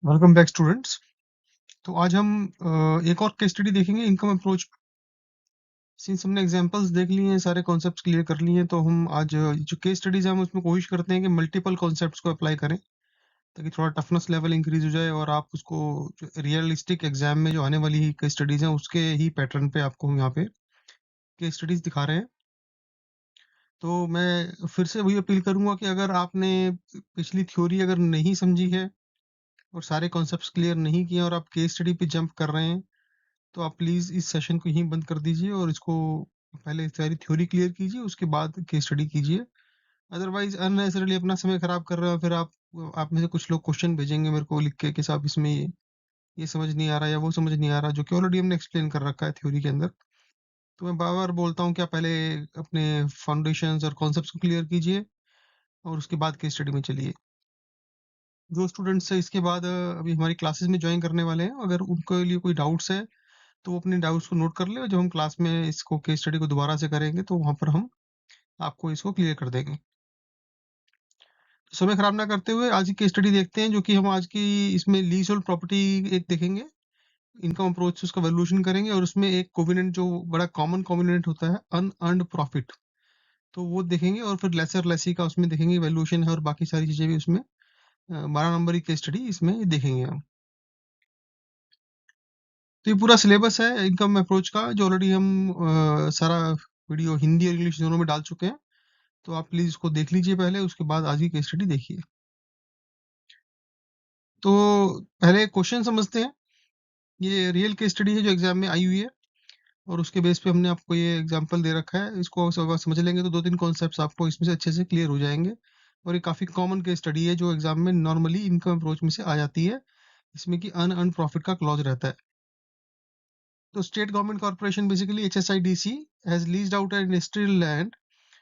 Welcome back students. तो आज हम एक और केस स्टडी देखेंगे इनकम अप्रोच। सिंस हमने एग्जांपल्स देख लिए हैं, सारे कॉन्सेप्ट्स क्लियर कर लिए हैं, तो हम आज जो केस स्टडीज है हम उसमें कोशिश करते हैं कि मल्टीपल कॉन्सेप्ट्स को अप्लाई करें ताकि थोड़ा टफनेस लेवल इंक्रीज हो जाए और आप उसको रियलिस्टिक एग्जाम में जो आने वाली केस स्टडीज हैं उसके ही पैटर्न पे आपको हम यहाँ पे केस स्टडीज दिखा रहे हैं। तो मैं फिर से वही अपील करूंगा कि अगर आपने पिछली थ्योरी अगर नहीं समझी है और सारे कॉन्सेप्ट्स क्लियर नहीं किए और आप केस स्टडी पे जंप कर रहे हैं, तो आप प्लीज इस सेशन को यहीं बंद कर दीजिए और इसको पहले सारी थ्योरी क्लियर कीजिए, उसके बाद केस स्टडी कीजिए। अदरवाइज अननेसेसरली अपना समय खराब कर रहे हो, फिर आप में से कुछ लोग क्वेश्चन भेजेंगे मेरे को लिख के कि साहब इसमें ये समझ नहीं आ रहा या वो समझ नहीं आ रहा, जो कि ऑलरेडी हमने एक्सप्लेन कर रखा है थ्योरी के अंदर। तो मैं बार बार बोलता हूँ कि आप पहले अपने फाउंडेशंस और कॉन्सेप्ट्स को क्लियर कीजिए और उसके बाद केस स्टडी में चलिए। जो स्टूडेंट्स इसके बाद अभी हमारी क्लासेस में ज्वाइन करने वाले हैं, अगर उनके लिए कोई डाउट्स है तो वो अपने डाउट्स को नोट कर ले और जब हम क्लास में इसको केस स्टडी को दोबारा से करेंगे तो वहां पर हम आपको इसको क्लियर कर देंगे। तो समय खराब ना करते हुए आज की केस स्टडी देखते हैं, जो कि हम आज की इसमें लीज होल्ड प्रॉपर्टी एक देखेंगे, इनकम अप्रोच से उसका वैल्यूएशन करेंगे और उसमें एक कोविनेंट जो बड़ा कॉमन कोविनेंट होता है अनअर्न्ड प्रॉफिट, तो वो देखेंगे और फिर लेसर लेसी का उसमें देखेंगे वैल्यूएशन है और बाकी सारी चीजें भी उसमें 12 नंबर की केस स्टडी इसमें देखेंगे हम। तो ये पूरा सिलेबस है इनकम अप्रोच का जो ऑलरेडी हम सारा वीडियो हिंदी और इंग्लिश दोनों में डाल चुके हैं, तो आप प्लीज इसको देख लीजिए पहले, उसके बाद आज की केस स्टडी देखिए। तो पहले क्वेश्चन समझते हैं। ये रियल केस स्टडी है जो एग्जाम में आई हुई है और उसके बेस पे हमने आपको ये एग्जांपल दे रखा है। इसको समझ लेंगे तो दो तीन कॉन्सेप्ट्स आपको इसमें से अच्छे से क्लियर हो जाएंगे और ये काफी कॉमन केस स्टडी है जो एग्जाम में नॉर्मली इनकम अप्रोच में से आ जाती है, इसमें कि अनअर्न्ड प्रॉफिट का क्लॉज रहता है। तो state government corporation basically HSIDC has leased out an industrial land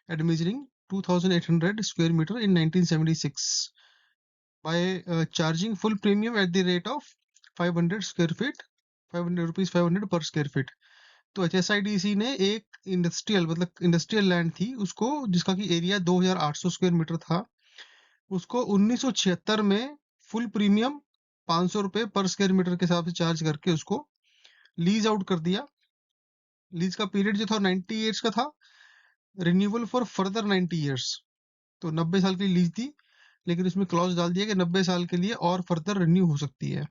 at measuring 2,800 square meter in 1976 by charging full premium at the rate of 500 square feet, 500 rupees 500 per square feet। तो HSIDC ने एक industrial मतलब industrial land थी उसको, जिसका की area 2,800 square metre था, उसको 1976 में फुल प्रीमियम 500 रुपए पर स्क्वायर मीटर के हिसाब से चार्ज करके उसको लीज आउट कर दिया। लीज का पीरियड जो था 90 ईयर्स का था, रिन्यूएबल फॉर फर्दर 90 ईयर्स। तो 90 साल की लीज थी, लेकिन इसमें क्लॉज डाल दिया कि 90 साल के लिए और फर्दर रिन्यू हो सकती है।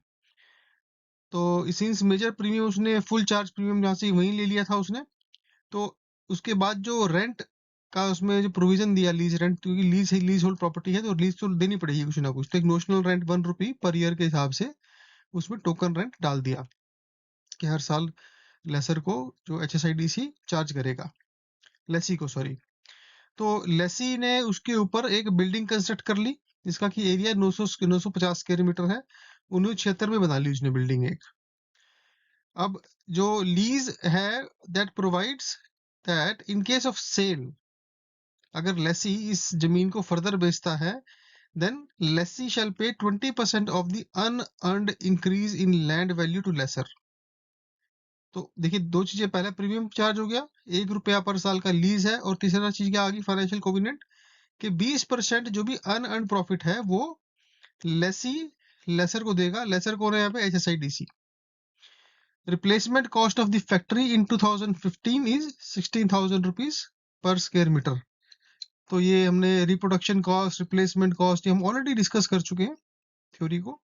तो सिंस मेजर प्रीमियम उसने फुल चार्ज प्रीमियम जहाँ से वहीं ले लिया था उसने, तो उसके बाद जो रेंट का उसमें जो प्रोविजन दिया लीज रेंट, क्योंकि लीज होल्ड प्रॉपर्टी है तो लीज तो देनी पड़ेगी कुछ ना कुछ, तो एक नोशनल रेंट 1 रुपी पर ईयर के हिसाब से उसमें टोकन रेंट डाल दिया कि हर साल लेसर को जो HSIDC चार्ज करेगा, लेसी को सॉरी। तो लेसी ने उसके ऊपर एक बिल्डिंग कंस्ट्रक्ट कर ली जिसका की एरिया 950 स्क्वायर मीटर है। 1976 में बना ली उसने बिल्डिंग एक। अब जो लीज है that provides that in case of sale, अगर लेसी इस जमीन को फर्दर बेचता है, then Lesi shall pay 20% of the unearned increase in land value to lessor. तो देखिए दो चीजें, पहला प्रीमियम चार्ज हो गया, 1 रुपया पर साल का लीज है, और तीसरा चीज क्या आ गई फाइनेंशियल कोविनेंट कि 20% जो भी अनअर्न्ड प्रॉफिट है वो लेसी लेसर को देगा। लेसर कौन है यहाँ पे? HSIDC। Replacement cost of the factory in 2015 is 16,000 rupees per square metre. तो ये हमने रिप्रोडक्शन कॉस्ट, रिप्लेसमेंट कॉस्ट, ये हम ऑलरेडी डिस्कस कर चुके हैं थ्योरी को।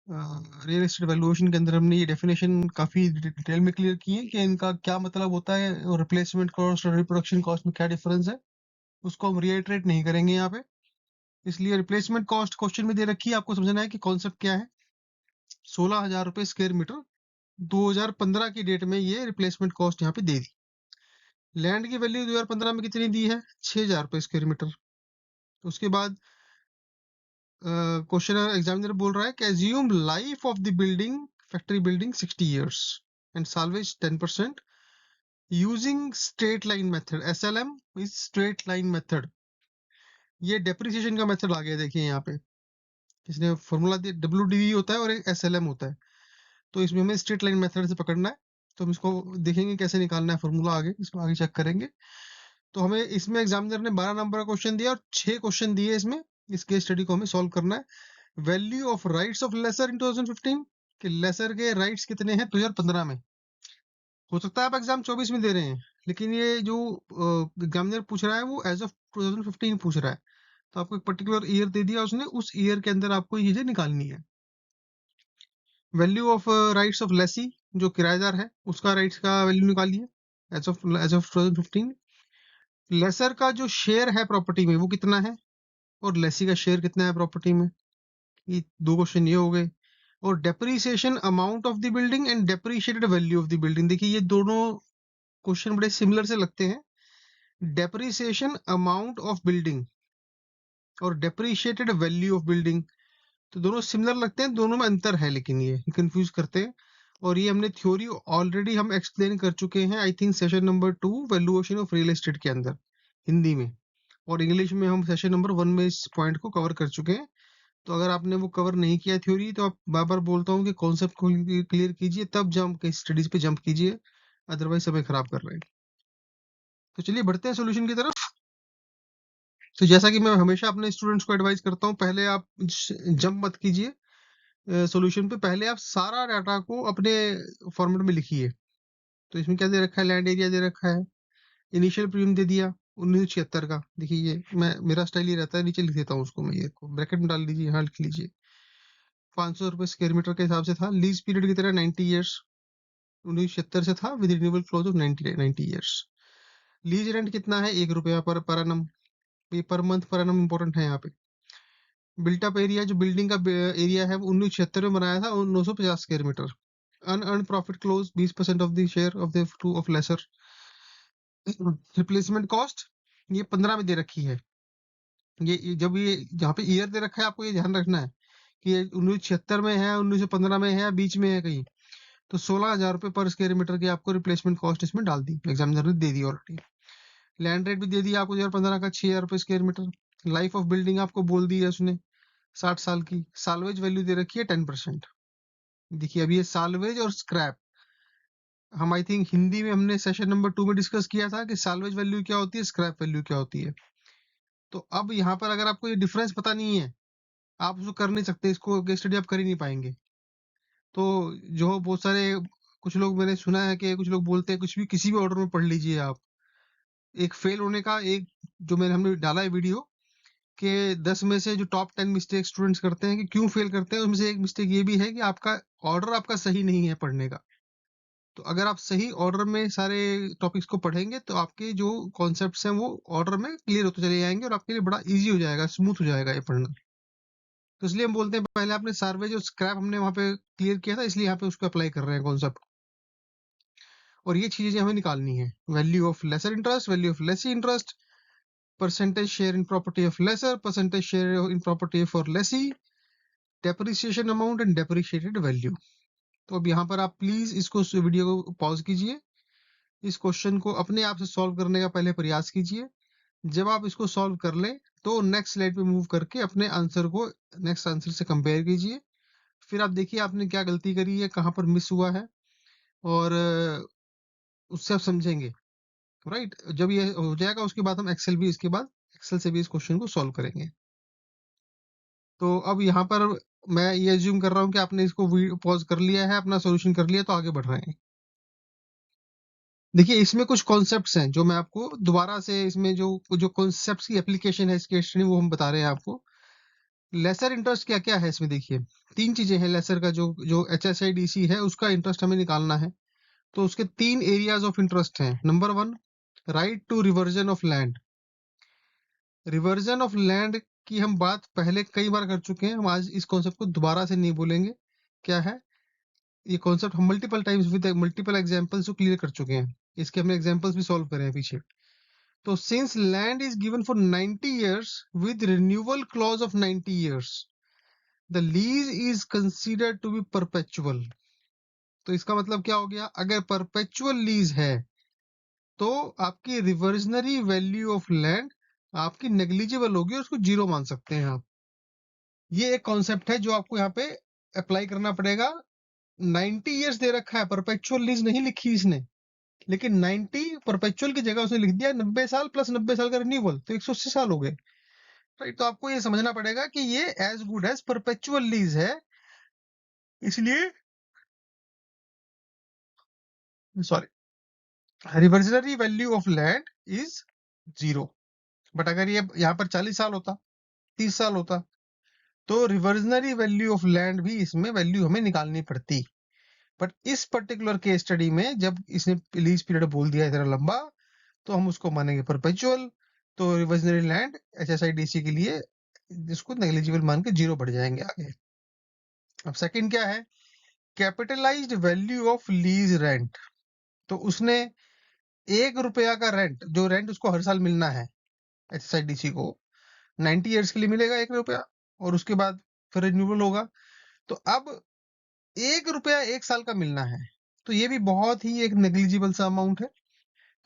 रियल एस्टेट वैल्यूएशन के अंदर हमने ये डेफिनेशन काफी डिटेल में क्लियर की है कि इनका क्या मतलब होता है और रिप्लेसमेंट कॉस्ट और रिप्रोडक्शन कॉस्ट में क्या डिफरेंस है, उसको हम रिएटरेट नहीं करेंगे यहाँ पे। इसलिए रिप्लेसमेंट कॉस्ट क्वेश्चन में दे रखी है, आपको समझना है कि कॉन्सेप्ट क्या है। 16,000 रुपए स्क्वायर मीटर 2015 की डेट में ये रिप्लेसमेंट कॉस्ट यहाँ पे दे दी। लैंड की वैल्यू 2015 में कितनी दी है? 6,000 रुपए स्क्वायर मीटर। उसके बाद क्वेश्चन एग्जामिनर बोल रहा है कि assume life of the building, factory building 60 years and salvage 10% using straight line method. SLM is straight line method. ये डेप्रिसिएशन का मेथड आ गया, देखिए यहाँ पे इसने फॉर्मूला दिया, WDV होता है और एक SLM होता है। तो इसमें हमें स्ट्रेट लाइन मेथड से पकड़ना है, तो हम इसको देखेंगे कैसे निकालना है फॉर्मूला, आगे इसको आगे चेक करेंगे। तो हमें इसमें एग्जामिनर ने 12 नंबर का क्वेश्चन दिया और 6 क्वेश्चन दिए इसमें, इस केस स्टडी को हमें सॉल्व करना है। Value of rights of lessor in 2015, कि लेसर के राइट्स कितने हैं 2015 में। हो सकता है आप एग्जाम 24 में दे रहे हैं, लेकिन ये जो एग्जामिनर पूछ रहा है वो एज ऑफ 2015 पूछ रहा है, तो आपको एक पर्टिकुलर ईयर दे दिया उसने, उस ईयर के अंदर आपको ये चीजें निकालनी है। Value of rights of Lesi, जो किराएदार है उसका राइट्स का वैल्यू निकालिए एज ऑफ 2015। लेसर का जो शेयर है प्रॉपर्टी में वो कितना है, और लेसी का शेयर कितना है प्रॉपर्टी में। ये दो क्वेश्चन ये हो गए। और depreciation amount of the building and depreciated value of the building, देखिए ये दोनों क्वेश्चन बड़े सिमिलर से लगते हैं। डेप्रीसिएशन अमाउंट ऑफ बिल्डिंग और डेप्रीशिएटेड वैल्यू ऑफ बिल्डिंग, तो दोनों सिमिलर लगते हैं, दोनों में अंतर है, लेकिन ये कंफ्यूज करते हैं। और ये हमने थ्योरी ऑलरेडी हम एक्सप्लेन कर चुके हैं, I think session number 2 valuation of real estate के अंदर हिंदी में, और इंग्लिश में हम सेशन नंबर 1 में इस पॉइंट को कवर कर चुके हैं। तो अगर आपने वो कवर नहीं किया थ्योरी, तो आप बार बार बोलता हूँ कि कॉन्सेप्ट को क्लियर कीजिए, तब जंप के स्टडीज पे जंप कीजिए, अदरवाइज समय खराब कर रहे हैं। तो चलिए बढ़ते हैं सोल्यूशन की तरफ। तो जैसा कि मैं हमेशा अपने स्टूडेंट्स को एडवाइस करता हूँ, पहले आप जंप मत कीजिए सॉल्यूशन पे, पहले आप सारा डाटा को अपने फॉर्मेट में लिखिए। तो इसमें क्या दे रखा है, लैंड एरिया दे रखा है, इनिशियल प्रीमियम दे दिया 1976 का। देखिए ये मैं, मेरा स्टाइल ये रहता है, नीचे लिख देता हूँ उसको, मैं ये को ब्रैकेट में डाल लीजिए, यहाँ लिख लीजिए। 500 रुपए स्क्वायर मीटर के हिसाब से था। लीज पीरियड की तरह 90 ईयर्स 1976 से था, with renewal clause of 90 years. Lease rent कितना है, 1 रुपया पर एनम। ये per month per annum important है यहाँ पे। बिल्ट अप एरिया, जो बिल्डिंग का एरिया है वो 1976 में बनाया था, 950 square metre. Unearn profit close 20% of the share of the two of lessor. Replacement cost ये 15 में दे रखी है। ये जब ये जहाँ पे ईयर दे रखा है, आपको ये ध्यान रखना है कि ये 1976 में है, 1915 में है, बीच में है कहीं। तो 16,000 रुपए पर स्क्वायर मीटर की आपको रिप्लेसमेंट कॉस्ट इसमें डाल दी, एग्जामिनर ने दे दी ऑलरेडी। लैंड रेट भी दे दिया आपको 2015 का 6,000 रुपए square metre. Life of building आपको बोल दी है उसने 60 साल की। साल्वेज वैल्यू दे रखी है 10%। देखिए अभी ये साल्वेज और स्क्रैप, हम आई थिंक हिंदी में हमने सेशन नंबर 2 में डिस्कस किया था कि साल्वेज वैल्यू क्या होती है, स्क्रैप वैल्यू क्या होती है। तो अब यहाँ पर अगर आपको ये डिफरेंस पता नहीं है, आप उसको कर नहीं सकते, इसको केस स्टडी आप कर ही नहीं पाएंगे। तो जो बहुत सारे, कुछ लोग मैंने सुना है कि कुछ लोग बोलते हैं कुछ भी किसी भी ऑर्डर में पढ़ लीजिए आप। एक फेल होने का, एक जो मैंने हमने डाला है वीडियो के 10 में से जो टॉप 10 मिस्टेक स्टूडेंट्स करते हैं कि क्यों फेल करते हैं, उसमें से एक मिस्टेक ये भी है कि आपका ऑर्डर आपका सही नहीं है पढ़ने का। तो अगर आप सही ऑर्डर में सारे टॉपिक्स को पढ़ेंगे तो आपके जो कॉन्सेप्ट्स हैं वो ऑर्डर में क्लियर होते चले जाएंगे, और आपके लिए बड़ा इजी हो जाएगा, स्मूथ हो जाएगा ये पढ़ना। तो इसलिए हम बोलते हैं पहले आपने सार्वेज और स्क्रैप हमने वहां पे क्लियर किया था, इसलिए यहाँ पे उसको अप्लाई कर रहे हैं कॉन्सेप्ट। और ये चीजें हमें निकालनी है, value of lessor interest, value of lessee interest, percentage share in property of lessor, percentage share in property for lessee, depreciation amount and depreciated value. तो अब यहाँ पर आप प्लीज इसको वीडियो को पॉज कीजिए, इस क्वेश्चन को अपने आप से सॉल्व करने का पहले प्रयास कीजिए। जब आप इसको सॉल्व कर लें तो नेक्स्ट स्लाइड पे मूव करके अपने आंसर को नेक्स्ट आंसर से कंपेयर कीजिए। फिर आप देखिए आपने क्या गलती करी है, कहाँ पर मिस हुआ है, और उससे आप समझेंगे। राइट, जब ये हो जाएगा उसके बाद हम एक्सेल भी, इसके बाद एक्सेल से भी इस क्वेश्चन को सॉल्व करेंगे। तो अब यहाँ पर मैं ये अज्यूम कर रहा हूँ कि आपने इसको पॉज कर लिया है, अपना सॉल्यूशन कर लिया, तो आगे बढ़ रहे हैं। देखिए इसमें कुछ कॉन्सेप्ट्स हैं जो मैं आपको दोबारा से, इसमें जो जो कॉन्सेप्ट्स की एप्लीकेशन है इस केस स्टडी, वो हम बता रहे हैं आपको। लेसर इंटरेस्ट क्या क्या है इसमें, देखिए 3 चीजें हैं। लेसर का जो जो HSIDC है उसका इंटरेस्ट हमें निकालना है। तो उसके 3 एरियाज ऑफ इंटरेस्ट हैं। Number 1, right to reversion of land. Reversion of land की हम बात पहले कई बार कर चुके हैं, हम आज इस कॉन्सेप्ट को दोबारा से नहीं बोलेंगे। क्या है ये कॉन्सेप्ट, हम multiple times with multiple examples को क्लियर कर चुके हैं, इसके हमने एग्जांपल्स भी सॉल्व करे हैं पीछे। तो since land is given for 90 years with renewal clause of 90 years, the lease is considered to be perpetual। तो इसका मतलब क्या हो गया, अगर परपेचुअल लीज है तो आपकी रिवर्जनरी वैल्यू ऑफ लैंड आपकी नेग्लिजिबल होगी, और उसको जीरो मान सकते हैं आप। ये एक कॉन्सेप्ट है जो आपको यहाँ पे अप्लाई करना पड़ेगा। 90 इयर्स दे रखा है, परपेचुअल लीज नहीं लिखी इसने, लेकिन 90 परपेचुअल की जगह उसने लिख दिया 90 साल प्लस 90 साल का रिन्यूअल, तो 180 साल हो गए। राइट। तो आपको ये समझना पड़ेगा कि ये as good as perpetual lease है, इसलिए sorry, reversionary value of land is 0। But अगर ये यहाँ पर 40 साल होता, 30 साल होता, तो रिवर्सनरी वैल्यू ऑफ लैंड भी इसमें वैल्यू हमें निकालनी पड़ती। बट इस पर्टिकुलर केस स्टडी में जब इसने लीज पीरियड बोल दिया इतना लंबा, तो हम उसको मानेंगे परपेचुअल। तो रिवर्सनरी लैंड HSIDC के लिए इसको नेग्लिजिबल मान के 0 बढ़ जाएंगे आगे। अब सेकंड क्या है, capitalised value of lease rent. तो उसने 1 रुपया का रेंट, जो रेंट उसको हर साल मिलना है HSIDC को, 90 ईयर्स के लिए मिलेगा 1 रुपया, और उसके बाद फिर रिन्यूअल होगा। तो अब 1 रुपया 1 साल का मिलना है, तो ये भी बहुत ही एक नेग्लिजिबल सा अमाउंट है।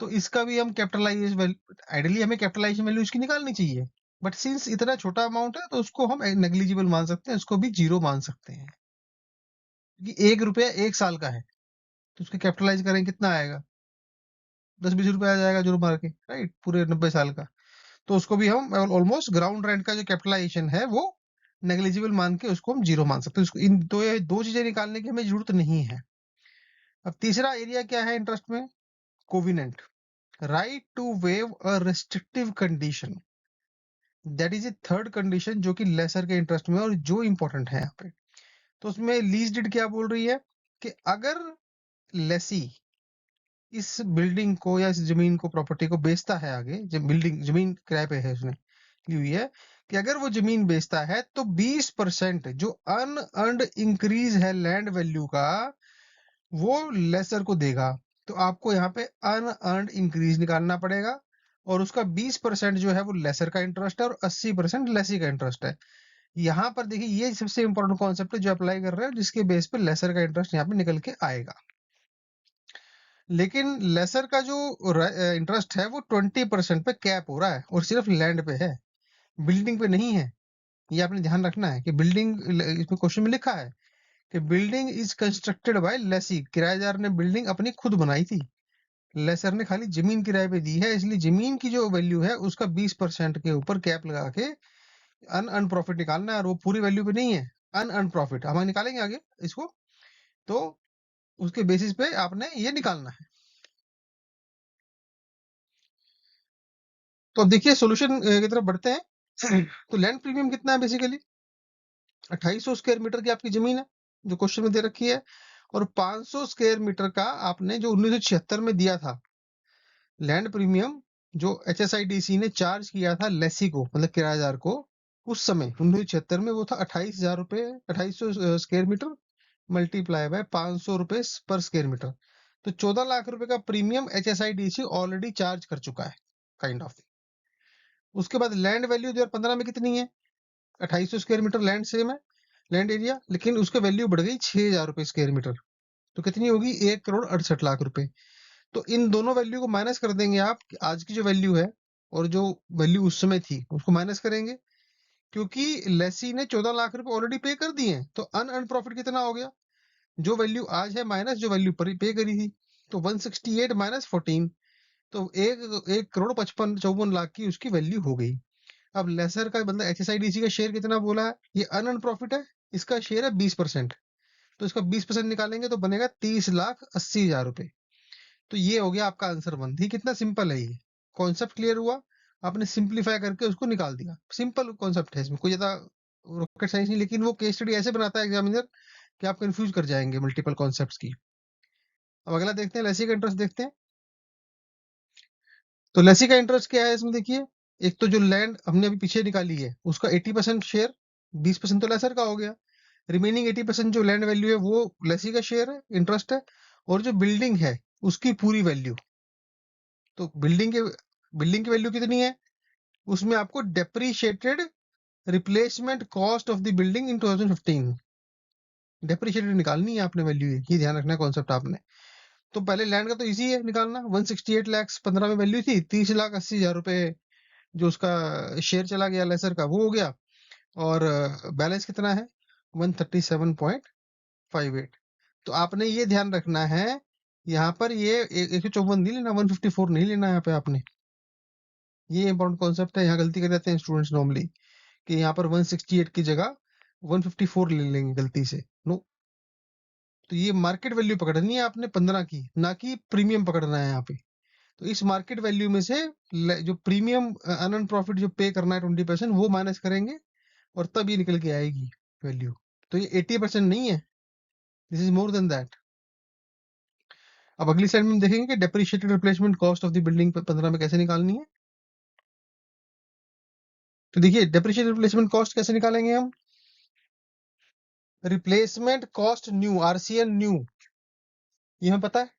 तो इसका भी हम कैपिटलाइज आइडियली हमें कैपिटलाइजेशन वैल्यू इसकी निकालनी चाहिए, बट सिंस इतना छोटा अमाउंट है तो उसको हम नेग्लिजिबल मान सकते हैं, उसको भी 0 मान सकते हैं, क्योंकि 1 रुपया 1 साल का है। तो उसको कैपिटलाइज करें कितना आएगा, 10-20 रुपया आ जाएगा जो मार के, राइट, पूरे 90 साल का। तो उसको भी हम ऑलमोस्ट ग्राउंड रेंट का जो कैपिटलाइजेशन है वो नेग्लिजिबल मान के उसको हम 0 मान सकते हैं। उसको इन दो चीजें निकालने की हमें जरूरत नहीं है। अब तीसरा एरिया क्या है इंटरेस्ट में, covenant, right to waive a restrictive condition. That is a third condition जो कि लेसर के इंटरेस्ट में और जो इंपॉर्टेंट है यहाँ पे। तो उसमें लीज डिड क्या बोल रही है कि अगर लेसी इस बिल्डिंग को या इस जमीन को, प्रॉपर्टी को बेचता है आगे, जब बिल्डिंग जमीन किराए पे है उसने ली हुई है, कि अगर वो जमीन बेचता है तो 20% जो अनअर्न्ड इंक्रीज है लैंड वैल्यू का, वो लेसर को देगा। तो आपको यहाँ पे अनअर्न्ड इंक्रीज निकालना पड़ेगा, और उसका 20% जो है वो लेसर का इंटरेस्ट है और 80% लेसी का इंटरेस्ट है। यहाँ पर देखिए ये सबसे इंपॉर्टेंट कॉन्सेप्ट है जो अप्लाई कर रहे हैं, जिसके बेस पे लेसर का इंटरेस्ट यहाँ पे निकल के आएगा। लेकिन लेसर का जो इंटरेस्ट है वो 20% पे कैप हो रहा है, और सिर्फ लैंड पे है, बिल्डिंग पे नहीं है। ये आपने ध्यान रखना है कि बिल्डिंग, इसमें क्वेश्चन में लिखा है कि building is constructed by lessee, किराएदार ने बिल्डिंग अपनी खुद बनाई थी, लेसर ने खाली जमीन किराए पे दी है, इसलिए जमीन की जो वैल्यू है उसका 20% के ऊपर कैप लगा के अन प्रॉफिट निकालना है, और वो पूरी वैल्यू पे नहीं है, अन प्रॉफिट हम निकालेंगे आगे इसको। तो उसके बेसिस पे आपने ये निकालना है। तो अब देखिए सोल्यूशन की तरफ बढ़ते हैं। तो लैंड प्रीमियम कितना है, बेसिकली 2800 स्क्वायर मीटर की आपकी जमीन है जो क्वेश्चन में दे रखी है, और 500 स्क्वायर मीटर का आपने जो 1976 में दिया था लैंड प्रीमियम, जो HSIDC ने चार्ज किया था लेसी को, मतलब किराएदार को, उस समय 1976 में वो था 28,000 रुपए, 2800 स्क्वायर मीटर मल्टीप्लाई बाय 500 रुपए पर स्क्वायर मीटर। तो 14 लाख रुपए का प्रीमियम HSIDC ऑलरेडी चार्ज कर चुका है, काइंड ऑफ। उसके बाद लैंड वैल्यू 2015 में कितनी है, 2800 स्क्वायर मीटर लैंड सेम है, लैंड एरिया, लेकिन उसका वैल्यू बढ़ गई 6,000 रुपए स्क्वायर मीटर। तो कितनी होगी, 1,68,00,000 रुपए। तो इन दोनों वैल्यू को माइनस कर देंगे आप, आज की जो वैल्यू है और जो वैल्यू उस समय थी उसको माइनस करेंगे, क्योंकि लेसी ने 14 लाख रुपए ऑलरेडी पे कर दिए हैं। तो अनअर्न प्रॉफिट कितना हो गया, जो वैल्यू आज है माइनस जो वैल्यू पे करी थी, तो 168 माइनस 14, तो 1,55,54,00,000 की उसकी वैल्यू हो गई। अब लेसर का मतलब HSIDC का शेयर कितना बोला है, ये अनअर्न प्रॉफिट है, इसका शेयर है 20%, तो इसका 20% निकालेंगे तो बनेगा 30,80,000 रुपए। तो ये हो गया आपका आंसर 1। ये कितना सिंपल है, ये कॉन्सेप्ट क्लियर हुआ, आपने सिंप्लीफाई करके उसको निकाल दिया। सिंपल कॉन्सेप्ट है, इसमें कोई ज्यादा रॉकेट साइंस नहीं, लेकिन वो केस स्टडी ऐसे बनाता है एग्जामिनर कि आप कंफ्यूज कर जाएंगे मल्टीपल कॉन्सेप्ट्स की। अब अगला देखते हैं, लेसी का इंटरेस्ट देखते हैं। तो लेसी का इंटरेस्ट क्या है इसमें, देखिए एक तो जो लैंड हमने अभी पीछे निकाली है उसका 80% शेयर, 20% तो लेसर का हो गया, रिमेनिंग 80% जो लैंड वैल्यू है वो लेसी का शेयर है, इंटरेस्ट है, और जो बिल्डिंग है उसकी पूरी वैल्यू। तो बिल्डिंग की वैल्यू कितनी है, उसमें आपको depreciated replacement cost of the building in 2015 depreciated निकालनी है आपने वैल्यू, ये ध्यान रखना कॉन्सेप्ट आपने। तो पहले लैंड का तो इजी है निकालना, 168 लाख 15 में वैल्यू थी, 30,80,000 रुपए जो उसका शेयर चला गया लेसर का वो हो गया, और बैलेंस कितना है 137.58। तो आपने ये ध्यान रखना है, यहाँ पर ये 154 नहीं लेना, 154 नहीं लेना यहाँ पे आपने, ये इंपॉर्टेंट कॉन्सेप्ट है, यहाँ गलती कर जाते हैं स्टूडेंट्स नॉर्मली। कि यहाँ पर 168 की जगह 154 ले लेंगे गलती से, नो। तो ये मार्केट वैल्यू पकड़नी है आपने 15 की, ना कि प्रीमियम पकड़ना है यहाँ पे। तो इस मार्केट वैल्यू में से जो प्रीमियम अनअर्न्ड प्रॉफिट जो पे करना है 20% वो माइनस करेंगे, और तब ये निकल के आएगी वैल्यू। तो ये 80% नहीं है, this is more than that. अब अगली स्लाइड में हम देखेंगे कि depreciated replacement cost of the building 15 में कैसे निकालनी है। तो देखिए डेप्रिशिएटेड रिप्लेसमेंट कॉस्ट कैसे निकालेंगे हम। Replacement cost new, RCN new, ये हमें पता है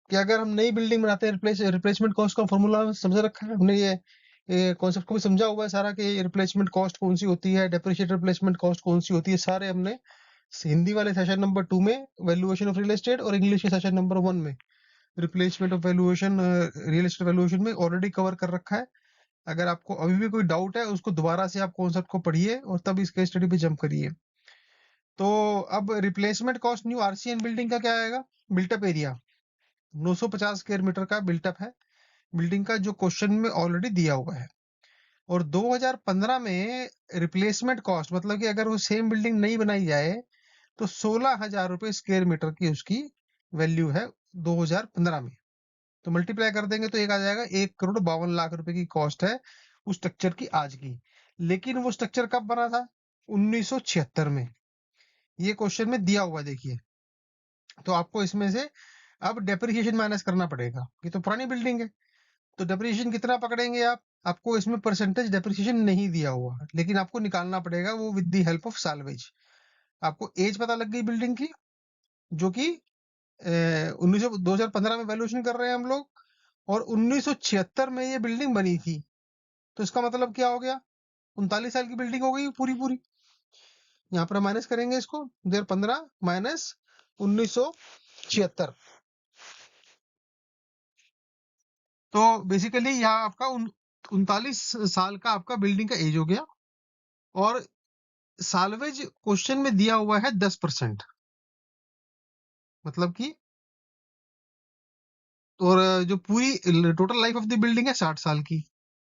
कि अगर हम नई बिल्डिंग बनाते हैं, रिप्लेसमेंट कॉस्ट का फॉर्मूला समझ रखा है हमने, ये कॉन्सेप्ट को भी समझा हुआ है सारा कि रिप्लेसमेंट कॉस्ट कौन सी होती है, डेप्रिशिएटेड रिप्लेसमेंट कॉस्ट कौन सी होती है, सारे हमने हिंदी वाले सेशन नंबर 2 में वैल्यूएशन ऑफ रियल एस्टेट और इंग्लिश के सेशन नंबर 1 में replacement of valuation real estate valuation में ऑलरेडी कवर कर रखा है। अगर आपको अभी भी कोई डाउट है उसको दोबारा से आप कॉन्सेप्ट को पढ़िए और तब इस केस स्टडी पे जंप करिए। तो अब replacement cost new RCN building का क्या आएगा। बिल्टअप एरिया 950 स्क्वायर मीटर का बिल्टअप है बिल्डिंग का, जो क्वेश्चन में ऑलरेडी दिया हुआ है। और 2015 में रिप्लेसमेंट कॉस्ट मतलब कि अगर वो सेम बिल्डिंग नहीं बनाई जाए तो 16,000 रुपए स्क्वायर मीटर की उसकी वैल्यू है 2015 में। तो मल्टीप्लाई कर देंगे तो एक आ जाएगा 1,52,00,000 रुपए की कॉस्ट है उस स्ट्रक्चर की आज की। लेकिन वो स्ट्रक्चर कब बना था, 1976 में। ये क्वेश्चन में दिया हुआ है, देखिए। तो आपको इसमें से अब डेप्रिसिएशन माइनस करना पड़ेगा, ये तो पुरानी बिल्डिंग है। तो डेप्रिसिएशन कितना पकड़ेंगे आप, आपको इसमें परसेंटेज डेप्रिसिएशन नहीं दिया हुआ, लेकिन आपको निकालना पड़ेगा वो with the help of salvage. आपको एज पता लग गई बिल्डिंग की, जो कि 2015 में वैल्यूएशन कर रहे हैं हम लोग, और 1976 में ये बिल्डिंग बनी थी। तो इसका मतलब क्या हो गया, 39 साल की बिल्डिंग हो गई पूरी पूरी। यहाँ पर माइनस करेंगे इसको, 2015 माइनस 1976। तो बेसिकली यहाँ आपका 39 साल का आपका बिल्डिंग का एज हो गया, और साल्वेज क्वेश्चन में दिया हुआ है 10%, मतलब कि, और जो पूरी total life of the building है 60 साल की।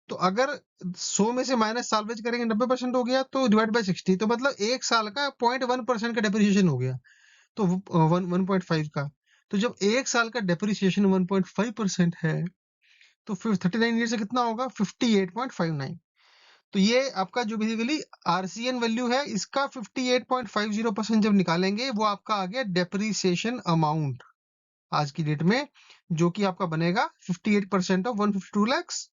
तो अगर 100 में से माइनस साल्वेज करेंगे 90% हो गया, तो डिवाइड बाय 60, तो मतलब एक साल का 0.1% का डेप्रिसिएशन हो गया, तो 1.5 का। तो जब एक साल का डेप्रिसिएशन 1.5% है, तो फिर 39 ईयर से कितना होगा, 58.59। तो ये आपका जो बेसिकली आरसीएन वैल्यू है, इसका 58.50% जब निकालेंगे, वो आपका आ गया डेप्रिसिएशन अमाउंट आज की डेट में, जो कि आपका बनेगा 58% of 152 lakhs,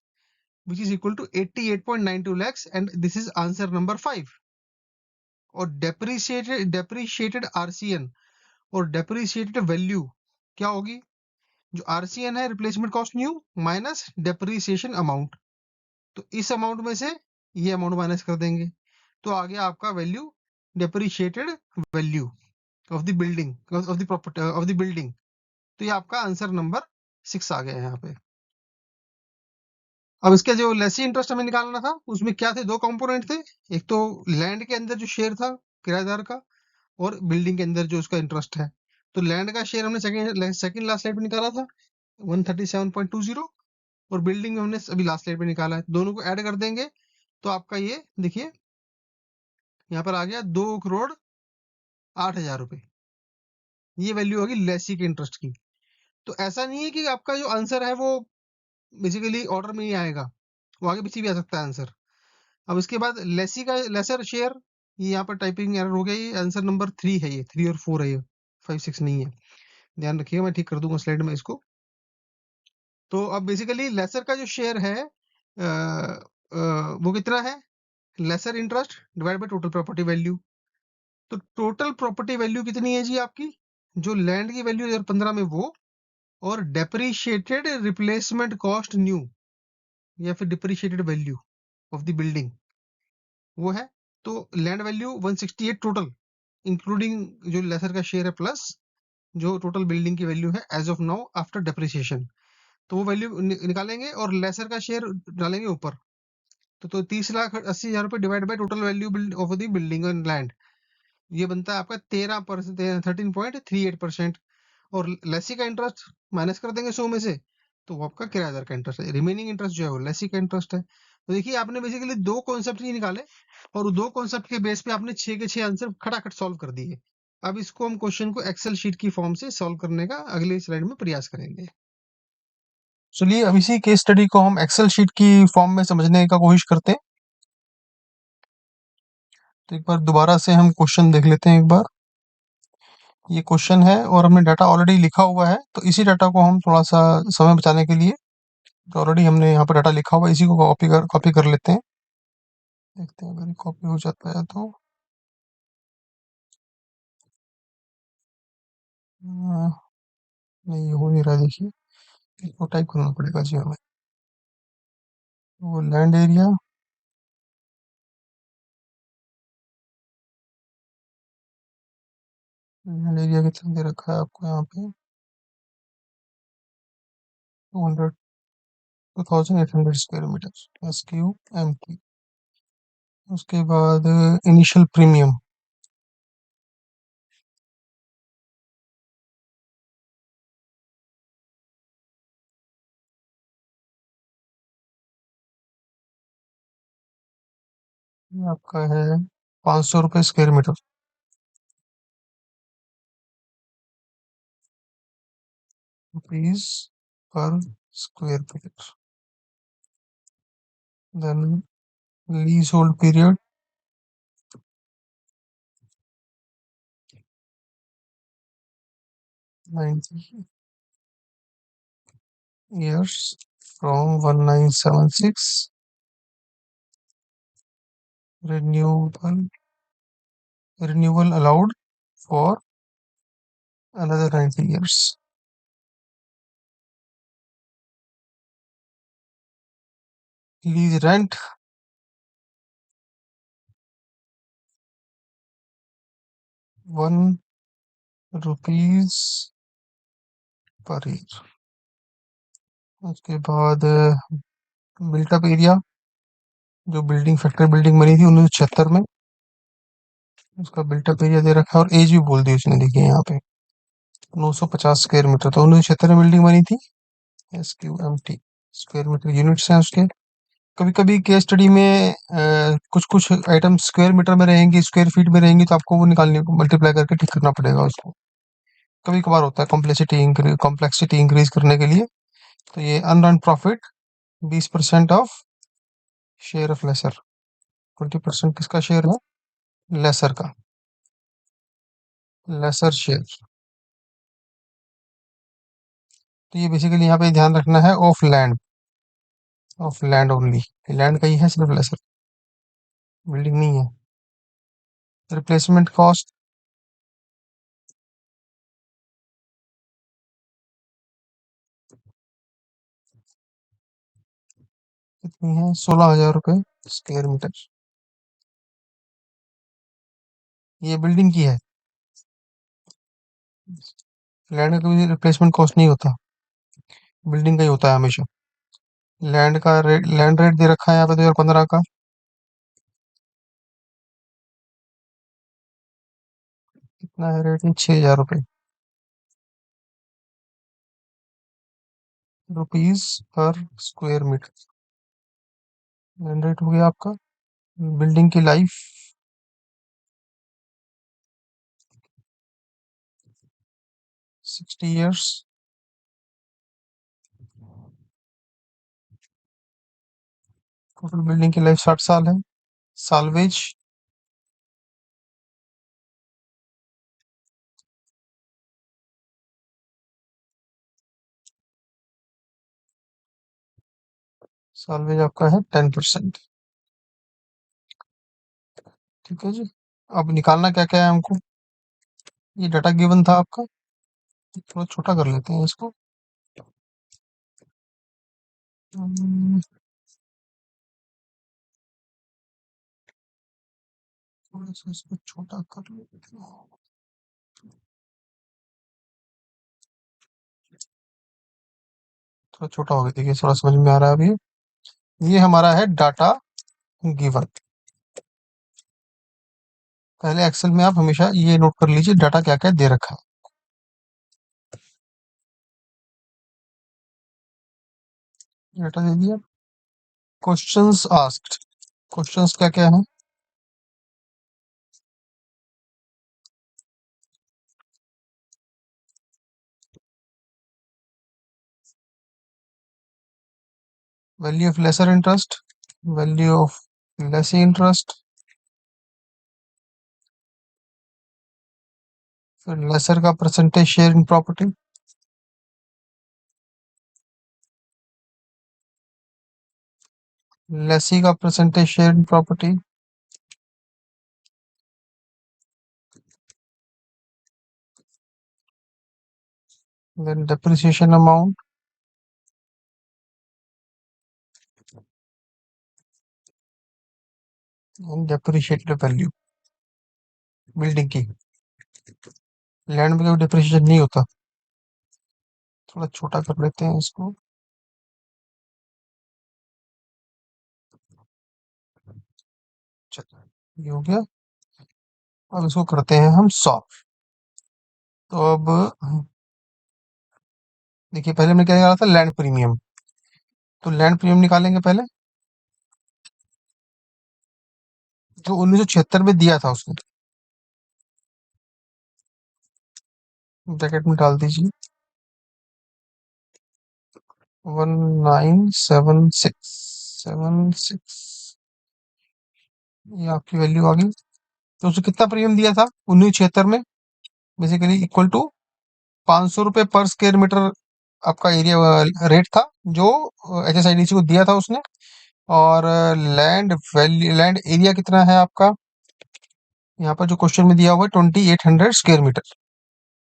which is equal to 88.92 lakhs, and this is answer number 5। और डेप्रिशिएटेड आरसीएन और डेप्रिशिएटेड वैल्यू क्या होगी, जो आरसीएन है replacement cost new minus depreciation amount. तो इस अमाउंट में से ये अमाउंट माइनस कर देंगे, तो आ गया आपका value depreciated value of the building, of the property of the building. तो ये आपका आंसर नंबर 6 आ गया यहाँ पे। अब इसका जो लेसी इंटरेस्ट हमें निकालना था, उसमें क्या थे, दो कंपोनेंट थे। एक तो लैंड के अंदर जो शेयर था किराएदार का, और बिल्डिंग के अंदर जो उसका इंटरेस्ट है। तो लैंड का शेयर हमने सेकंड लास्ट स्लाइड पे निकाला था 137.20, और बिल्डिंग में हमने अभी लास्ट स्लाइड पे निकाला है। दोनों को ऐड कर देंगे तो आपका ये देखिए यहाँ पर आ गया 2,08,000 रुपए। ये वैल्यू होगी लेसी के इंटरेस्ट की। तो ऐसा नहीं है कि आपका जो आंसर है वो बेसिकली ऑर्डर में ही आएगा, वो आगे पीछे भी आ सकता है आंसर। अब इसके बाद लेसी का लेसर शेयर, ये यहाँ पर टाइपिंग एरर हो गया, ये आंसर नंबर 3 है, ये 3 और 4 है, ये 5 6 नहीं है। ध्यान रखिएगा, मैं ठीक कर दूंगा स्लाइड में इसको। तो अब बेसिकली लेसर का जो शेयर है वो कितना है, lessor interest divide by total property value. तो टोटल प्रॉपर्टी वैल्यू कितनी है जी आपकी, जो लैंड की वैल्यू 2015 में वो, और डेप्रिशिएटेड रिप्लेसमेंट कॉस्ट न्यू या फिर depreciated value of the building वो है। तो लैंड वैल्यू 168 टोटल, इंक्लूडिंग जो लेसर का शेयर है प्लस जो टोटल बिल्डिंग की वैल्यू है as of now after depreciation. तो वो वैल्यू निकालेंगे और लेसर का शेयर डालेंगे ऊपर। तो 30,80,000 रुपए divide by total value of the building and land, ये बनता है आपका 13%, और लेसी का इंटरेस्ट माइनस कर देंगे 100 में से, तो वो आपका किराएदार का इंटरेस्ट है। रिमेनिंग इंटरेस्ट जो है वो लेसी का इंटरेस्ट है। तो देखिए आपने बेसिकली 2 कॉन्सेप्ट ही निकाले और 2 कॉन्सेप्ट के बेस पे आपने 6 के 6 आंसर खटाखट सॉल्व कर दिए। अब इसको हम क्वेश्चन को एक्सेल शीट की फॉर्म से सॉल्व करने का अगले स्लाइड में प्रयास करेंगे। चलिए अब इसी केस स्टडी को हम एक्सेल शीट की फॉर्म में समझने का कोशिश करते हैं। तो एक बार दोबारा से हम क्वेश्चन देख लेते हैं एक बार। ये क्वेश्चन है और हमने डाटा ऑलरेडी लिखा हुआ है, तो इसी डाटा को हम थोड़ा सा समय बचाने के लिए, तो ऑलरेडी हमने यहाँ पर डाटा लिखा हुआ है, इसी को कॉपी कर लेते हैं। देखते हैं अगर कॉपी हो जाता है तो। अ, नहीं ये हो नहीं रहा, देखिए इसको टाइप करना पड़ेगा जी हमें। वो लैंड एरिया, लैंड एरिया कितना दे रखा है आपको यहाँ पे, 200 2800 स्क्वायर मीटर SQMT। उसके बाद इनिशियल प्रीमियम, ये आपका है 500 रुपये square metre, rupees per square metre. Then leasehold period 90 years from 1976, renewable renewal allowed for another 90 years. Lease rent 1 rupees per year. उसके बाद बिल्टअप एरिया, जो बिल्डिंग फैक्ट्री बिल्डिंग बनी थी 1976 में, उसका बिल्टअप एरिया दे रखा है और एज भी बोल दी उसने, देखिए यहाँ पे 950 स्क्वायर मीटर, तो 1976 में बिल्डिंग बनी थी। SQMT स्क्वायर मीटर यूनिट्स हैं उसके। कभी कभी केस स्टडी में कुछ कुछ आइटम स्क्वायर मीटर में रहेंगी, स्क्वायर फीट में रहेंगी, तो आपको वो निकालने को मल्टीप्लाई करके ठीक करना पड़ेगा उसको। कभी कभार होता है कॉम्प्लेक्सिटी इंक्रीज करने के लिए। तो ये unearned profit 20% of share of lessor, 20% किसका शेयर है, लेसर का, लेसर शेयर। तो ये बेसिकली यहाँ पे ध्यान रखना है, ऑफ लैंड ओनली, लैंड का ही है सिर्फ, लेसर बिल्डिंग नहीं है। रिप्लेसमेंट कॉस्ट कितनी है, 16,000 रुपये स्क्वायर मीटर। ये बिल्डिंग की है, लैंड का कोई रिप्लेसमेंट कॉस्ट नहीं होता, बिल्डिंग का ही होता है हमेशा। लैंड रेट दे रखा है यहाँ पे 2015 का, कितना है रेट, 6,000 रुपये, rupees per square metre. Land rate हो गया आपका। बिल्डिंग की लाइफ 60 years। टोटल बिल्डिंग की लाइफ 60 साल है। साल्वेज, साल्वेज आपका है 10%। ठीक है जी। अब निकालना क्या क्या है हमको, ये डाटा गिवन था आपका, थोड़ा छोटा कर लेते हैं इसको। हम्म, थोड़ा सा इसको छोटा कर लेते हैं। थोड़ा छोटा हो गया, देखिए थोड़ा समझ में आ रहा है अभी। ये हमारा है डाटा गिवन। पहले एक्सेल में आप हमेशा ये नोट कर लीजिए डाटा क्या क्या दे रखा है। डाटा दे दिया, क्वेश्चंस आस्क्ड, क्वेश्चंस क्या क्या है? Value of lessor interest, value of lessee interest, फिर लेसर का percentage share in property, lessee का percentage share in property, then depreciation amount, and depreciated value building की। लैंड में कोई डेप्रिसिएशन नहीं होता। थोड़ा छोटा कर लेते हैं इसको। चलो, ये हो गया। अब इसको करते हैं हम सॉल्व। तो अब देखिए, पहले हमने क्या निकाला था? Land premium. तो लैंड प्रीमियम निकालेंगे पहले, जो 1976 में दिया था उसने। ब्रैकेट में डाल दीजिए 197676। ये आपकी वैल्यू आ गई। तो उसने कितना प्रीमियम दिया था 1976 में? बेसिकली इक्वल टू 500 रुपये पर स्क्वायर मीटर आपका एरिया रेट था, जो HSIDC को दिया था उसने। और लैंड वैल्यू, लैंड एरिया कितना है आपका? यहाँ पर जो क्वेश्चन में दिया हुआ है 2800 स्क्वायर मीटर।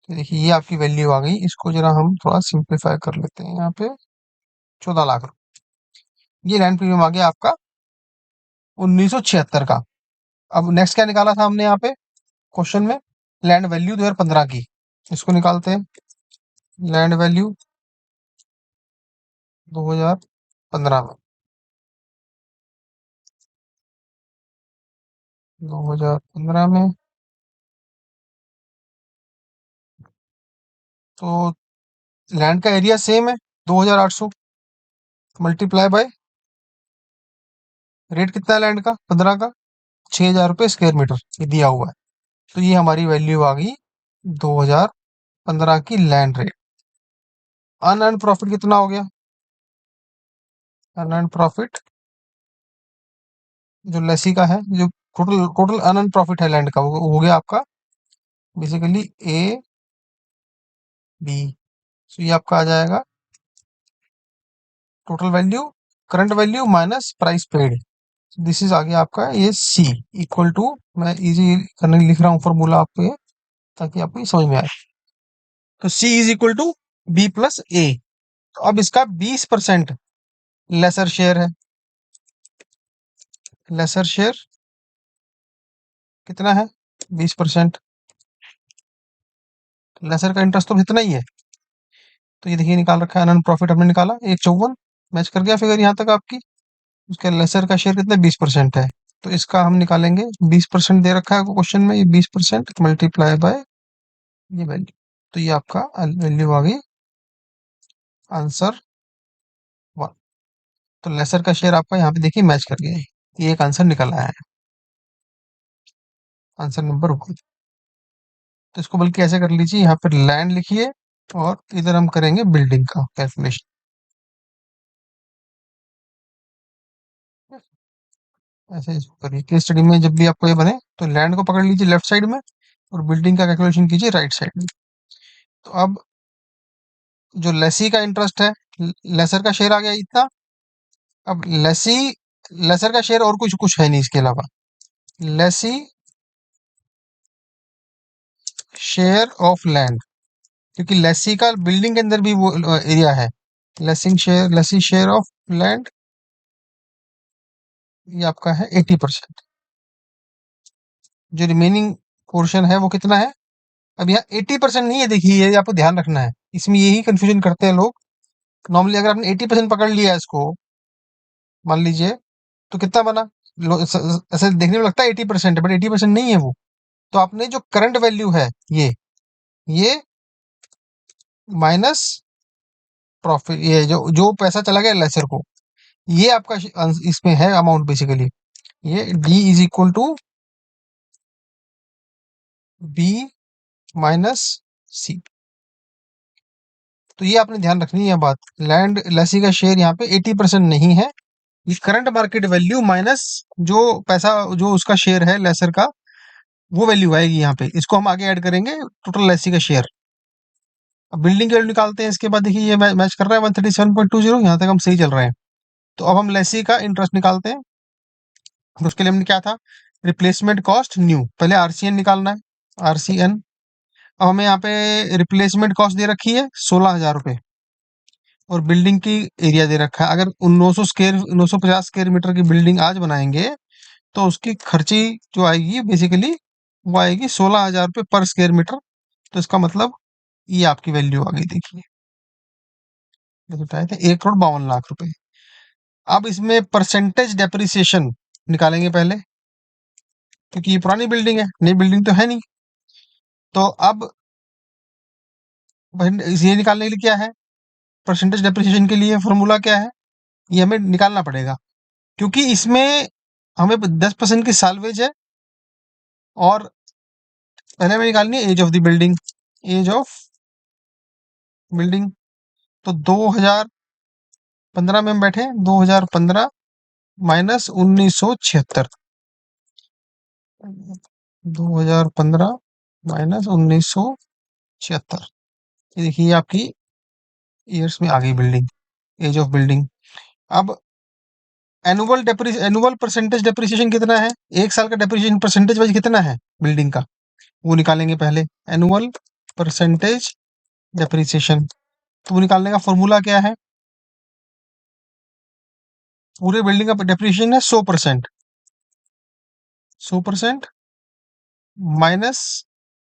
तो देखिए, ये आपकी वैल्यू आ गई। इसको जरा हम थोड़ा सिंप्लीफाई कर लेते हैं। यहाँ पे 14 लाख रुपए, ये लैंड प्रीमियम आ गया आपका 1976 का। अब नेक्स्ट क्या निकाला था हमने यहाँ पे क्वेश्चन में? लैंड वैल्यू 2015 की। इसको निकालते हैं। लैंड वैल्यू 2015 में, 2015 में। तो लैंड का एरिया सेम है, 2800 मल्टीप्लाई बाय रेट कितना है लैंड का 15 का, 6000 रुपये स्क्वायर मीटर, ये दिया हुआ है। तो ये हमारी वैल्यू आ गई 2015 की लैंड रेट। अनअर्न प्रॉफिट कितना हो गया? अनअर्न प्रॉफिट जो लेसी का है, जो टोटल टोटल अनअर्न प्रॉफिट है लैंड का, वो हो गया आपका बेसिकली AB। सो ये आपका आ जाएगा total value, current value minus price paid. This is आ गया आपका ये C इक्वल टू, मैं इजी करने के लिए लिख रहा हूँ फॉर्मूला आपको ये, ताकि आपको ये समझ में आए। तो C is equal to B+A। तो अब इसका 20% लेसर शेयर है। लेसर शेयर कितना है? 20%। लेसर का इंटरेस्ट तो इतना ही है। तो ये देखिए, निकाल रखा है अनन प्रॉफिट हमने निकाला 154। मैच कर गया फिगर यहाँ तक आपकी। उसके लेसर का शेयर कितना? 20% है। तो इसका हम निकालेंगे, 20% दे रखा है क्वेश्चन में, ये 20% मल्टीप्लाई बाय ये वैल्यू। तो ये आपका वैल्यू आ गई आंसर 1। तो लेसर का शेयर आपका यहाँ पे देखिए मैच कर गया है। ये एक आंसर निकल आया है, आंसर नंबर 1। तो इसको बल्कि ऐसे कर लीजिए, यहाँ पर लैंड लिखिए और इधर हम करेंगे बिल्डिंग का कैलकुलेशन। ऐसे इसको करिए। केस स्टडी में जब भी आपको ये बने, तो लैंड को पकड़ लीजिए लेफ्ट साइड में और बिल्डिंग का कैलकुलेशन कीजिए राइट साइड में। तो अब जो लेसी का इंटरेस्ट है, लेसर का शेयर आ गया इतना। अब लेसी, लेसर का शेयर और कुछ कुछ है नहीं इसके अलावा। लेसी शेयर ऑफ लैंड, क्योंकि लेसी का बिल्डिंग के अंदर भी वो एरिया है। लेसी शेयर ऑफ लैंड, ये आपका है 80%। जो रिमेनिंग पोर्शन है वो कितना है? अब यहाँ 80% नहीं है, देखिए ये आपको ध्यान रखना है। इसमें यही कंफ्यूजन करते हैं लोग। नॉर्मली अगर आपने 80% पकड़ लिया है इसको, मान लीजिए, तो कितना बना? ऐसे देखने में लगता है 80% है, बट 80% नहीं है वो। तो आपने जो करंट वैल्यू है ये माइनस प्रॉफिट, ये जो जो पैसा चला गया लेसर को, ये आपका इसमें है अमाउंट बेसिकली। ये D is equal to B minus C. तो ये आपने ध्यान रखनी है बात, लैंड लेसी का शेयर यहाँ पे 80% नहीं है। ये करंट मार्केट वैल्यू माइनस जो पैसा जो उसका शेयर है लेसर का, वो वैल्यू आएगी यहाँ पे। इसको हम आगे ऐड करेंगे टोटल लेसी का शेयर। अब बिल्डिंग की वैल्यू निकालते हैं इसके बाद। देखिए ये मैच कर रहा है 137.20, यहाँ तक हम सही चल रहे हैं। तो अब हम लेसी का इंटरेस्ट निकालते हैं। तो उसके लिए हमने क्या था, रिप्लेसमेंट कॉस्ट न्यू, पहले आरसीएन निकालना है, आरसीएन। अब हमें यहाँ पे रिप्लेसमेंट कॉस्ट दे रखी है 16,000 रुपये, और बिल्डिंग की एरिया दे रखा है। अगर 950 स्क्वायर मीटर की बिल्डिंग आज बनाएंगे तो उसकी खर्ची जो आएगी बेसिकली वो आएगी 16,000 रुपये पर स्क्वायर मीटर। तो इसका मतलब ये आपकी वैल्यू आ गई, देखिए ये बताए थे 1,52,00,000 रुपए। अब इसमें परसेंटेज डेप्रिसिएशन निकालेंगे पहले, क्योंकि ये पुरानी बिल्डिंग है, नई बिल्डिंग तो है नहीं। तो अब ये निकालने के लिए क्या है, परसेंटेज डेप्रिसिएशन के लिए फॉर्मूला क्या है, ये हमें निकालना पड़ेगा। क्योंकि इसमें हमें 10% की साल्वेज है, और पहले हमें निकालनी है as of the building. Age of building, तो 2015 में हम बैठे, 2015 माइनस 1976। 2015 माइनस 1976, ये देखिए ये आपकी ईयर्स में आ गई बिल्डिंग, एज ऑफ बिल्डिंग। अब एनुअल परसेंटेज डेप्रिसिएशन कितना है, एक साल का डेप्रिसिएशन परसेंटेज वाइज कितना है बिल्डिंग का, वो निकालेंगे पहले। एनुअल परसेंटेज डेप्रिसिएशन, तो वो निकालने का फॉर्मूला क्या है, पूरे बिल्डिंग का डेप्रिसिएशन है 100%, 100% माइनस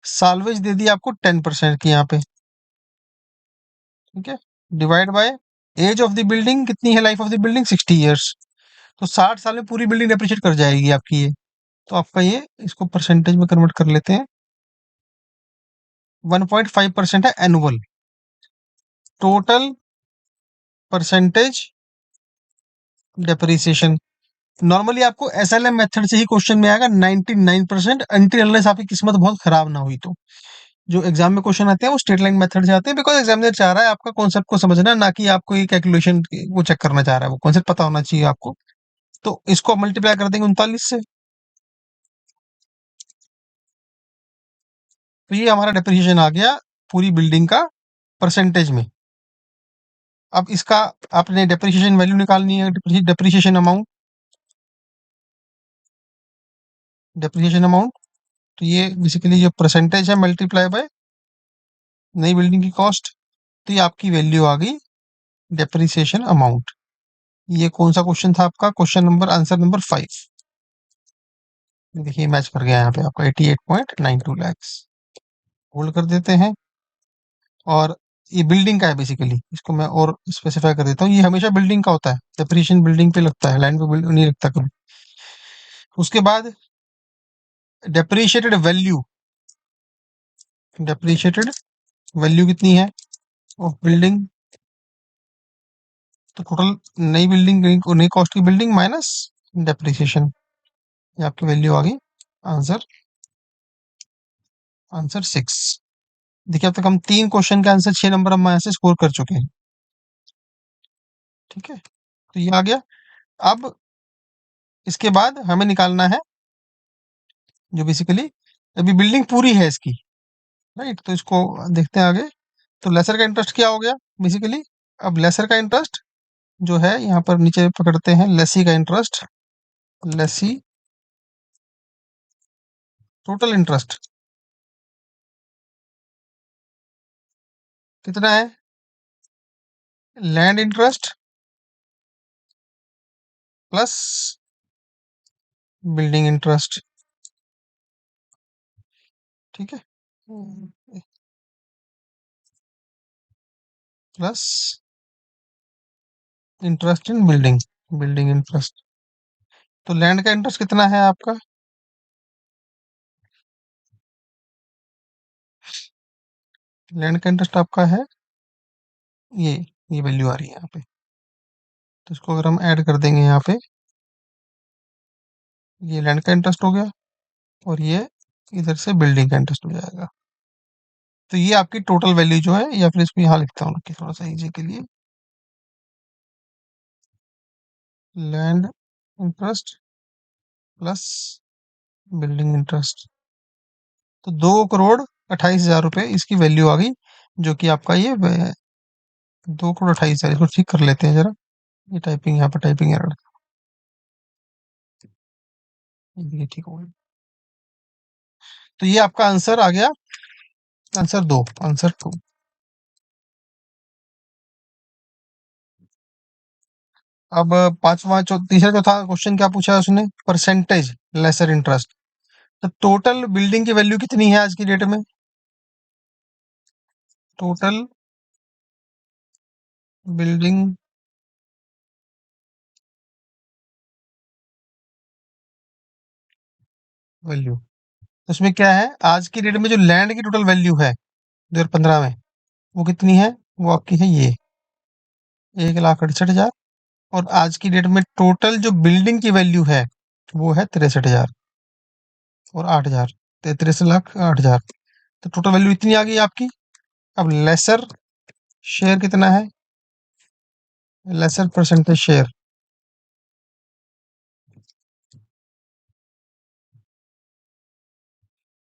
साल्वेज दे दी आपको 10% की यहाँ पे, ठीक है, divide by age of the building कितनी है, life of the building 60 years. तो 60 साल में पूरी बिल्डिंग डेप्रिशिएट कर जाएगी आपकी ये। तो आपका ये, इसको परसेंटेज में कन्वर्ट कर लेते हैं, 1.5% है annual total percentage depreciation. Normally आपको एसएलएम मेथड से ही क्वेश्चन में आएगा 99%, अनटिल अनलेस आपकी किस्मत बहुत खराब ना हुई तो। जो एग्जाम में क्वेश्चन आते हैं वो स्ट्रेट लाइन मेथड से आते हैं, बिकॉज एग्जामिनर चाह रहा है आपका कॉन्सेप्ट को समझना, ना कि आपको ये कैलकुलेशन वो चेक करना चाह रहा है, वो कॉन्सेप्ट पता होना चाहिए आपको। तो इसको मल्टीप्लाई कर देंगे 39 से, तो ये हमारा डेप्रिसिएशन आ गया पूरी बिल्डिंग का परसेंटेज में। अब इसका आपने डेप्रिसिएशन वैल्यू निकालनी है, डेप्रिसिएशन अमाउंट, डेप्रिसिएशन अमाउंट। तो ये बेसिकली जो परसेंटेज है मल्टीप्लाई बाय नई बिल्डिंग की कॉस्ट, तो ये आपकी वैल्यू आ गई डेप्रिसिएशन अमाउंट। ये कौन सा क्वेश्चन था आपका, क्वेश्चन नंबर आंसर नंबर 5। देखिए मैच कर गया यहाँ पे आपका 88.92 लैक्स। होल्ड कर देते हैं। और ये बिल्डिंग का है बेसिकली, इसको मैं और स्पेसिफाई कर देता हूँ, ये हमेशा बिल्डिंग का होता है, डेप्रिसिएशन बिल्डिंग पे लगता है, लैंड पे नहीं लगता कभी। उसके बाद डेप्रिशिएटेड वैल्यू, डेप्रिशिएटेड वैल्यू कितनी है ऑफ बिल्डिंग, तो टोटल नई बिल्डिंग, नई कॉस्ट की बिल्डिंग माइनस डेप्रिसिएशन, ये आपकी वैल्यू आ गई आंसर, आंसर 6। देखिए अब तक हम 3 क्वेश्चन के आंसर 6 नंबर हम यहाँ से स्कोर कर चुके हैं, ठीक है, तो ये आ गया। अब इसके बाद हमें निकालना है जो बेसिकली, अभी बिल्डिंग पूरी है इसकी, राइट, तो इसको देखते हैं आगे। तो लेसर का इंटरेस्ट क्या हो गया बेसिकली, अब लेसर का इंटरेस्ट जो है यहाँ पर नीचे पकड़ते हैं, लेसी का इंटरेस्ट, लेसी टोटल इंटरेस्ट कितना है, land interest plus building interest, ठीक है, plus interest in building, building interest. तो लैंड का इंटरेस्ट कितना है आपका, लैंड का इंटरेस्ट आपका है ये ये वैल्यू आ रही है यहाँ पे, तो इसको अगर हम ऐड कर देंगे यहाँ पे, ये लैंड का इंटरेस्ट हो गया और ये इधर से बिल्डिंग का इंटरेस्ट हो जाएगा। तो ये आपकी टोटल वैल्यू जो है, या फिर इसको यहाँ लिखता हूँ कि थोड़ा सा इजी के लिए, land interest plus building interest, तो 2,28,000 रुपये इसकी वैल्यू आ गई, जो कि आपका ये 2,28,000। इसको ठीक कर लेते हैं जरा, ये टाइपिंग यहाँ पर टाइपिंग एरर, ये ठीक हो गई। तो ये आपका आंसर आ गया, आंसर 2। अब तीसरा चौथा क्वेश्चन क्या पूछा है उसने, परसेंटेज लेसर इंटरेस्ट। तो टोटल बिल्डिंग की वैल्यू कितनी है आज की डेट में, टोटल बिल्डिंग वैल्यू, उसमें क्या है आज की डेट में जो लैंड की टोटल वैल्यू है 2015 में, वो कितनी है, वो आपकी है ये 1,68,000। और आज की डेट में टोटल जो बिल्डिंग की वैल्यू है वो है 63,000 और 8,000, 63,08,000। तो टोटल वैल्यू इतनी आ गई आपकी। अब लेसर शेयर कितना है, लेसर परसेंटेज शेयर,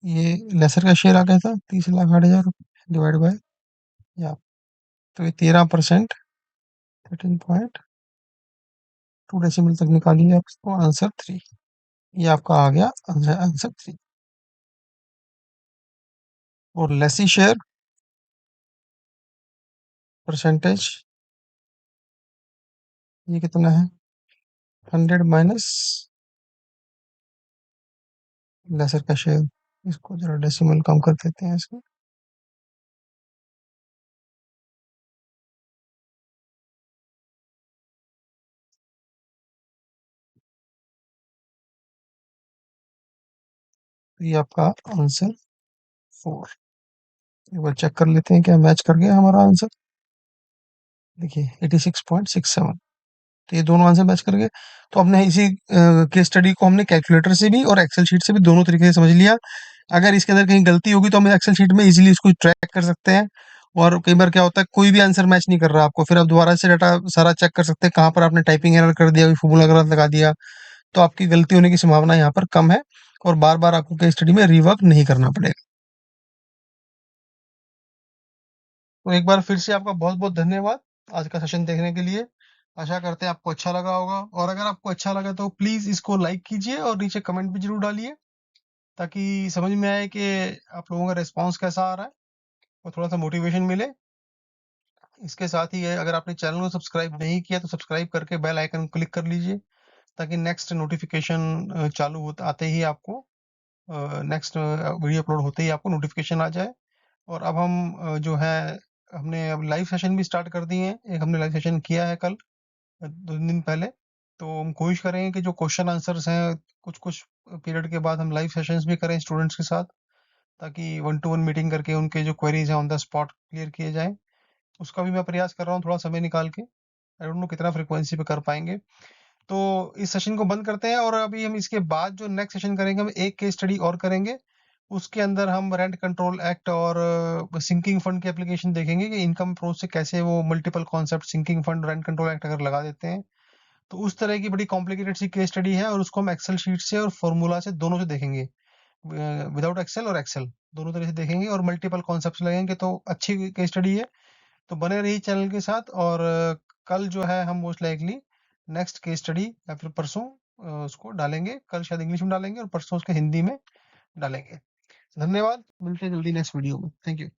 ये लेसर का शेयर आ गया था 30,08,000 डिवाइड बाय, या तो ये 13%, 13.2 डेसिमल तक निकालिए आप इसको, आंसर 3। ये आपका आ गया आंसर 3। और लेसी शेयर परसेंटेज, ये कितना है, 100 माइनस लेसर का शेयर, इसको जरा डेसिमल कम कर देते हैं इसको, तो ये आपका आंसर 4। एक बार चेक कर लेते हैं क्या मैच कर गया हमारा आंसर। देखिए 86.67, तो ये दोनों आंसर मैच कर गए। तो हमने इसी केस स्टडी को हमने कैलकुलेटर से भी और एक्सेल शीट से भी दोनों तरीके से समझ लिया। अगर इसके अंदर कहीं गलती होगी तो हम एक्सेल शीट में इजीली इसको ट्रैक कर सकते हैं। और कई बार क्या होता है कोई भी आंसर मैच नहीं कर रहा आपको, फिर आप दोबारा से डाटा सारा चेक कर सकते हैं कहाँ पर आपने टाइपिंग एरर कर दिया, कोई फॉर्मूला गलत लगा दिया, तो आपकी गलती होने की संभावना यहाँ पर कम है और बार बार आपको केस स्टडी में रिवर्क नहीं करना पड़ेगा। तो एक बार फिर से आपका बहुत बहुत धन्यवाद आज का सेशन देखने के लिए। आशा करते हैं आपको अच्छा लगा होगा, और अगर आपको अच्छा लगा तो प्लीज इसको लाइक कीजिए और नीचे कमेंट भी जरूर डालिए, ताकि समझ में आए कि आप लोगों का रिस्पांस कैसा आ रहा है और थोड़ा सा मोटिवेशन मिले। इसके साथ ही अगर आपने चैनल को सब्सक्राइब नहीं किया तो सब्सक्राइब करके बेल आइकन क्लिक कर लीजिए, ताकि नेक्स्ट नोटिफिकेशन चालू होते आते ही आपको नेक्स्ट वीडियो अपलोड होते ही आपको नोटिफिकेशन आ जाए। और अब हम जो है हमने अब लाइव सेशन भी स्टार्ट कर दिए हैं। एक हमने लाइव सेशन किया है कल 2 दिन पहले। तो हम कोशिश करेंगे कि जो क्वेश्चन आंसर्स हैं कुछ कुछ पीरियड के बाद हम लाइव सेशंस भी करें स्टूडेंट्स के साथ, ताकि 1-to-1 मीटिंग करके उनके जो क्वेरीज हैं ऑन द स्पॉट क्लियर किए जाएं। उसका भी मैं प्रयास कर रहा हूँ थोड़ा समय निकाल के। आई डोंट नो कितना फ्रिक्वेंसी पे कर पाएंगे। तो इस सेशन को बंद करते हैं और अभी हम इसके बाद जो नेक्स्ट सेशन करेंगे हम एक केस स्टडी और करेंगे। उसके अंदर हम रेंट कंट्रोल एक्ट और सिंकिंग फंड की एप्लीकेशन देखेंगे कि इनकम अप्रोच से कैसे वो multiple concept sinking fund rent control act अगर लगा देते हैं तो उस तरह की बड़ी कॉम्प्लिकेटेड सी केस स्टडी है, और उसको हम एक्सेल शीट से और फॉर्मूला से दोनों से देखेंगे, विदाउट एक्सेल और एक्सेल दोनों तरह से देखेंगे और मल्टीपल कॉन्सेप्ट लगेंगे। तो अच्छी केस स्टडी है, तो बने रहिए चैनल के साथ। और कल जो है हम most likely next case study या फिर परसों उसको डालेंगे। कल शायद इंग्लिश में डालेंगे और परसों उसके हिंदी में डालेंगे। धन्यवाद, मिलते हैं जल्दी नेक्स्ट वीडियो में। Thank you.